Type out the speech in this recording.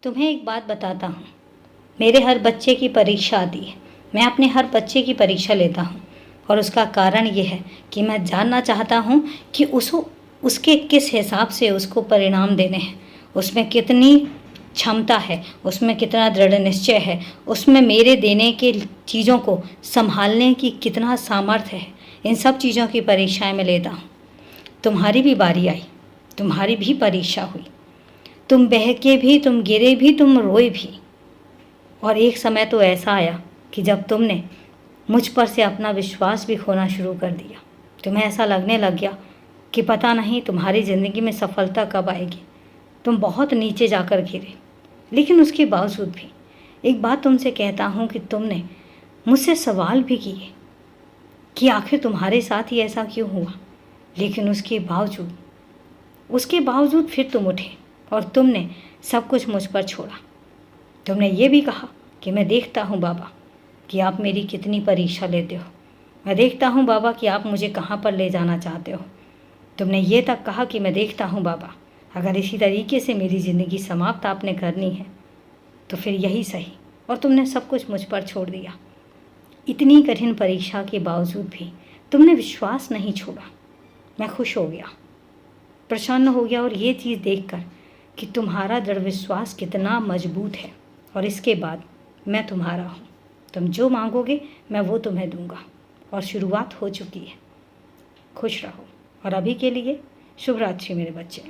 तुम्हें एक बात बताता हूँ। मेरे हर बच्चे की परीक्षा आती है। मैं अपने हर बच्चे की परीक्षा लेता हूँ और उसका कारण ये है कि मैं जानना चाहता हूँ कि उसके किस हिसाब से उसको परिणाम देने हैं, उसमें कितनी क्षमता है, उसमें कितना दृढ़ निश्चय है, उसमें मेरे देने के चीज़ों को संभालने की कितना सामर्थ्य है। इन सब चीज़ों की परीक्षाएं मैं लेता हूँ। तुम्हारी भी बारी आई, तुम्हारी भी परीक्षा हुई। तुम बहके भी, तुम गिरे भी, तुम रोए भी। और एक समय तो ऐसा आया कि जब तुमने मुझ पर से अपना विश्वास भी खोना शुरू कर दिया। तुम्हें ऐसा लगने लग गया कि पता नहीं तुम्हारी ज़िंदगी में सफलता कब आएगी। तुम बहुत नीचे जाकर गिरे, लेकिन उसके बावजूद भी एक बात तुमसे कहता हूँ कि तुमने मुझसे सवाल भी किए कि आखिर तुम्हारे साथ ही ऐसा क्यों हुआ। लेकिन उसके बावजूद फिर तुम उठे और तुमने सब कुछ मुझ पर छोड़ा। तुमने ये भी कहा कि मैं देखता हूँ बाबा कि आप मेरी कितनी परीक्षा लेते हो। मैं देखता हूँ बाबा कि आप मुझे कहाँ पर ले जाना चाहते हो। तुमने ये तक कहा कि मैं देखता हूँ बाबा, अगर इसी तरीके से मेरी ज़िंदगी समाप्त आपने करनी है तो फिर यही सही। और तुमने सब कुछ मुझ पर छोड़ दिया। इतनी कठिन परीक्षा के बावजूद भी तुमने विश्वास नहीं छोड़ा। मैं खुश हो गया, प्रसन्न हो गया और ये चीज़ देखकर कि तुम्हारा दृढ़ विश्वास कितना मजबूत है। और इसके बाद मैं तुम्हारा हूँ। तुम जो मांगोगे मैं वो तुम्हें दूंगा और शुरुआत हो चुकी है। खुश रहो और अभी के लिए शुभ रात्रि मेरे बच्चे।